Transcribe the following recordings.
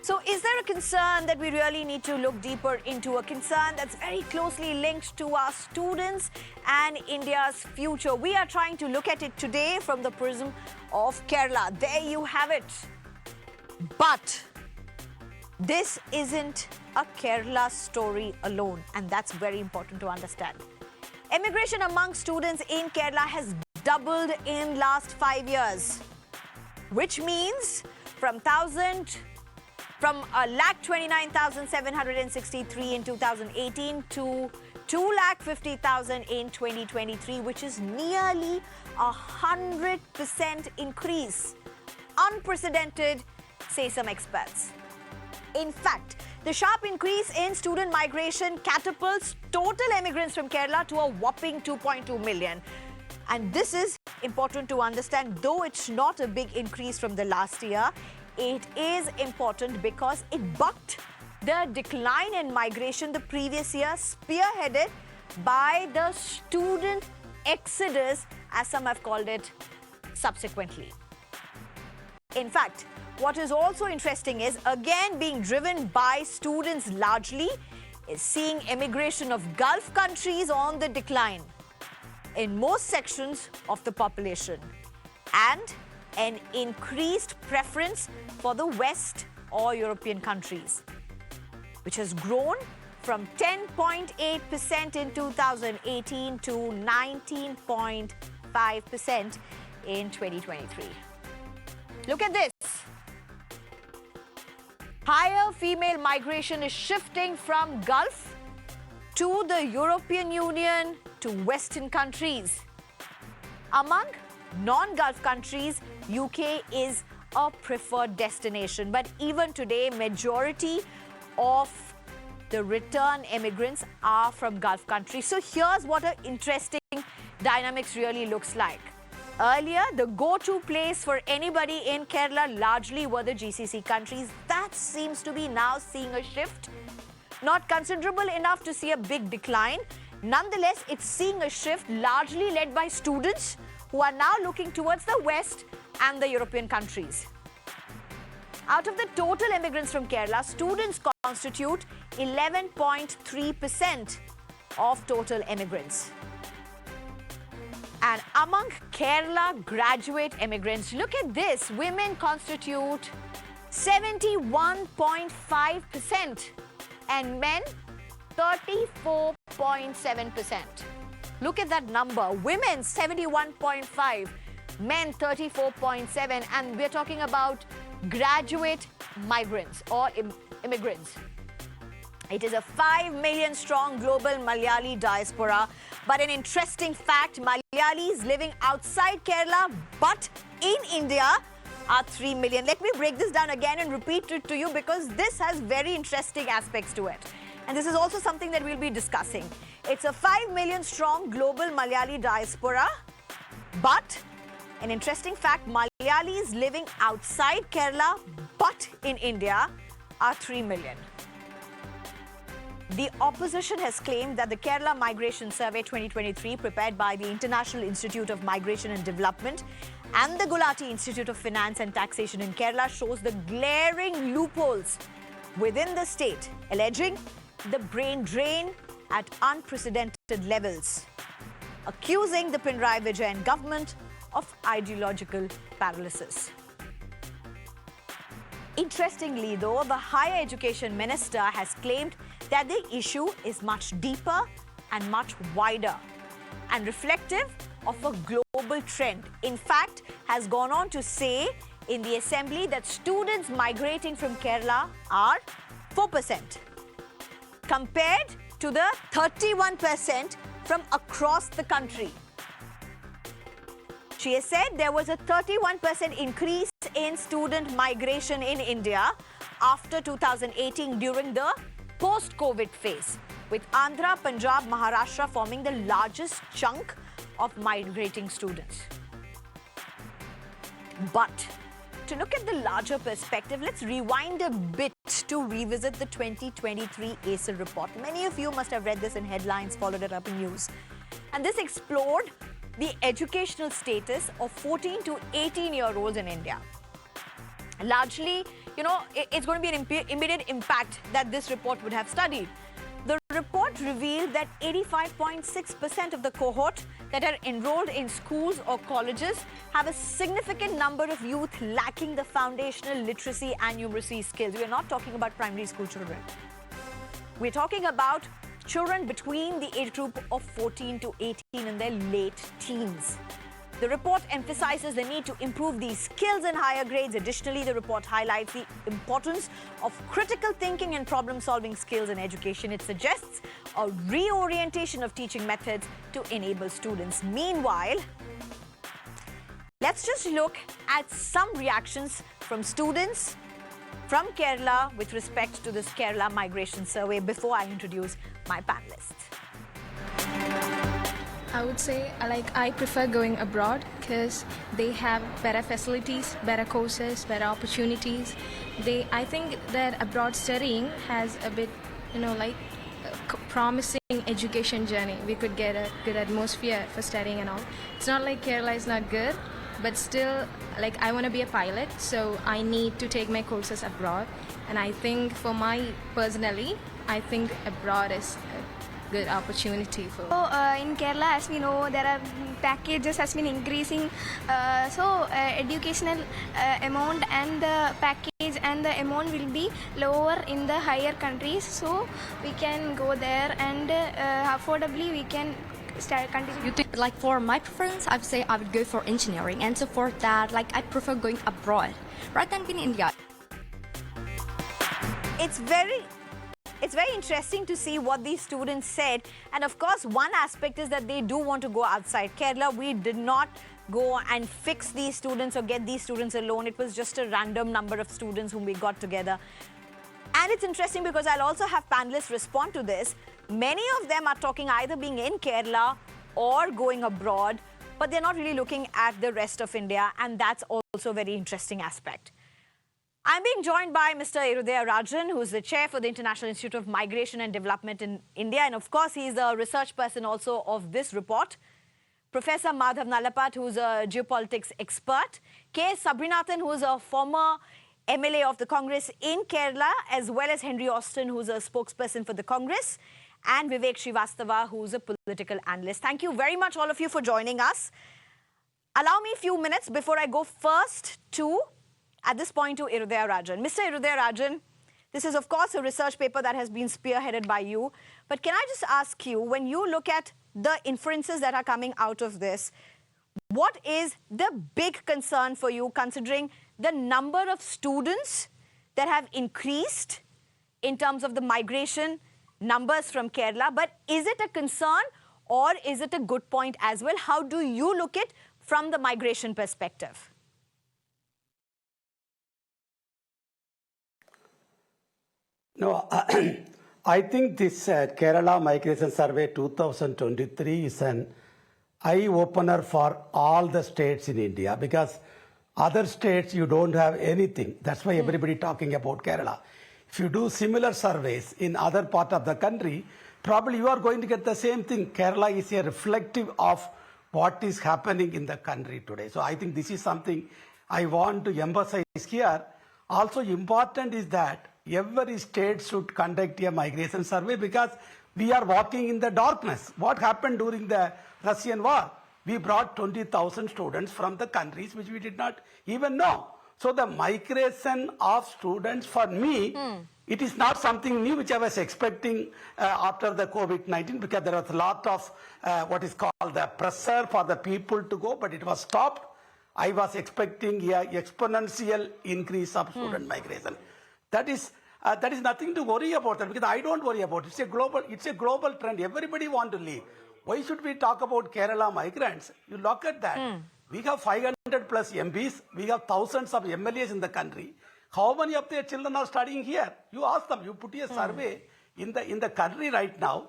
So is there a concern that we really need to look deeper into, a concern that's very closely linked to our students and India's future? We are trying to look at it today from the prism of Kerala. There you have it. But this isn't a Kerala story alone, and that's very important to understand. Immigration among students in Kerala has doubled in last 5 years, which means from lakh 29,763 in 2018 to 2,50,000 in 2023, which is nearly 100% increase. Unprecedented, say some experts. In fact, the sharp increase in student migration catapults total immigrants from Kerala to a whopping 2.2 million. And this is important to understand, though it's not a big increase from the last year. It is important because it bucked the decline in migration the previous year, spearheaded by the student exodus, as some have called it, subsequently. In fact, what is also interesting is, again being driven by students largely, is seeing immigration of Gulf countries on the decline in most sections of the population, and an increased preference for the West or European countries, which has grown from 10.8% in 2018 to 19.5% in 2023. Look at this. Higher female migration is shifting from Gulf to the European Union to Western countries. Among non-Gulf countries, UK is a preferred destination. But even today, majority of the return immigrants are from Gulf countries. So here's what an interesting dynamics really looks like. Earlier, the go-to place for anybody in Kerala largely were the GCC countries. That seems to be now seeing a shift. Not considerable enough to see a big decline. Nonetheless, it's seeing a shift largely led by students who are now looking towards the West and the European countries. Out of the total immigrants from Kerala, students constitute 11.3% of total immigrants. And among Kerala graduate immigrants, look at this, women constitute 71.5% and men 34.7%. Look at that number, women 71.5, men 34.7, and we're talking about graduate migrants or immigrants. It is a 5 million strong global Malayali diaspora. But an interesting fact, Malayalis living outside Kerala but in India are 3 million. Let me break this down again and repeat it to you because this has very interesting aspects to it. And this is also something that we'll be discussing. It's a 5 million strong global Malayali diaspora. But an interesting fact, Malayalis living outside Kerala but in India are 3 million. The opposition has claimed that the Kerala Migration Survey 2023, prepared by the International Institute of Migration and Development and the Gulati Institute of Finance and Taxation in Kerala, shows the glaring loopholes within the state, alleging the brain drain at unprecedented levels, accusing the Pinarayi Vijayan government of ideological paralysis. Interestingly, though, the Higher Education Minister has claimed that the issue is much deeper and much wider and reflective of a global trend. In fact, has gone on to say in the Assembly that students migrating from Kerala are 4% compared to the 31% from across the country. She has said there was a 31% increase in student migration in India after 2018 during the post-COVID phase, with Andhra, Punjab, Maharashtra forming the largest chunk of migrating students. But to look at the larger perspective, let's rewind a bit to revisit the 2023 ACEL report. Many of you must have read this in headlines, followed it up in news. And this explored the educational status of 14 to 18-year-olds in India. largely, it's going to be an immediate impact that this report would have studied. The report revealed that 85.6% of the cohort that are enrolled in schools or colleges have a significant number of youth lacking the foundational literacy and numeracy skills. We are not talking about primary school children. We're talking about children between the age group of 14 to 18 in their late teens. The report emphasizes the need to improve these skills in higher grades. Additionally, the report highlights the importance of critical thinking and problem-solving skills in education. It suggests a reorientation of teaching methods to enable students. Meanwhile, let's just look at some reactions from students from Kerala with respect to this Kerala migration survey before I introduce my panelists. I would say I prefer going abroad because they have better facilities, better courses, better opportunities. I think that abroad studying has a bit, promising education journey. We could get a good atmosphere for studying and all. It's not like Kerala is not good, but still, I want to be a pilot, so I need to take my courses abroad. And I think personally, I think abroad is good opportunity for. So in Kerala, as we know, there are packages has been increasing. Educational amount and the package and the amount will be lower in the higher countries. So we can go there and affordably we can continue. For my preference, I would say I would go for engineering, and so for that, I prefer going abroad rather than being in India. It's very interesting to see what these students said. And of course, one aspect is that they do want to go outside Kerala. We did not go and fix these students or get these students alone. It was just a random number of students whom we got together. And it's interesting because I'll also have panelists respond to this. Many of them are talking either being in Kerala or going abroad, but they're not really looking at the rest of India. And that's also a very interesting aspect. I'm being joined by Mr. Irudaya Rajan, who is the chair for the International Institute of Migration and Development in India. And of course, he's the research person also of this report. Professor Madhav Nalapat, who's a geopolitics expert. K. Sabrinathan, who's a former MLA of the Congress in Kerala, as well as Henry Austin, who's a spokesperson for the Congress. And Vivek Srivastava, who's a political analyst. Thank you very much, all of you, for joining us. Allow me a few minutes before I go first to, at this point, to Irudaya Rajan. Mr. Irudaya Rajan, this is, of course, a research paper that has been spearheaded by you. But can I just ask you, when you look at the inferences that are coming out of this, what is the big concern for you, considering the number of students that have increased in terms of the migration numbers from Kerala? But is it a concern or is it a good point as well? How do you look at it from the migration perspective? No, I think this Kerala Migration Survey 2023 is an eye-opener for all the states in India, because other states you don't have anything. That's why everybody talking about Kerala. If you do similar surveys in other part of the country, probably you are going to get the same thing. Kerala is a reflective of what is happening in the country today. So I think this is something I want to emphasize here. Also important is that every state should conduct a migration survey, because we are walking in the darkness. What happened during the Russian war? We brought 20,000 students from the countries which we did not even know. So the migration of students, for me, it is not something new which I was expecting after the COVID-19, because there was a lot of what is called the pressure for the people to go, but it was stopped. I was expecting an exponential increase of student migration. That is nothing to worry about, because I don't worry about it. It's a global trend. Everybody want to leave. Why should we talk about Kerala migrants? You look at that. We have 500 plus MPs. We have thousands of MLAs in the country. How many of their children are studying here? You ask them. You put a survey in the country right now.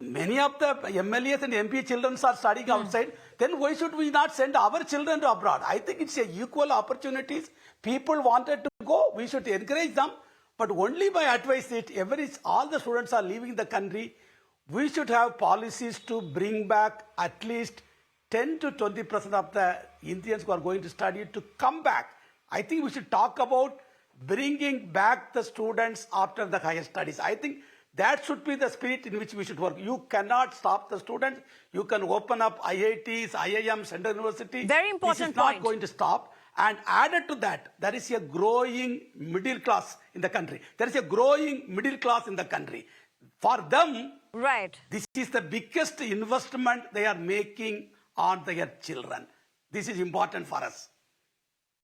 Many of the MLAs and MP children are studying outside. Then why should we not send our children to abroad? I think it's a equal opportunities. People wanted to go. We should encourage them. But only by advice it, all the students are leaving the country. We should have policies to bring back at least 10 to 20% of the Indians who are going to study to come back. I think we should talk about bringing back the students after the higher studies. I think that should be the spirit in which we should work. You cannot stop the students. You can open up IITs, IIMs, Central University. Very important This is not point. going to stop. And added to that, there is a growing middle class in the country. There is a growing middle class in the country. For them, Right. this is the biggest investment they are making on their children. This is important for us.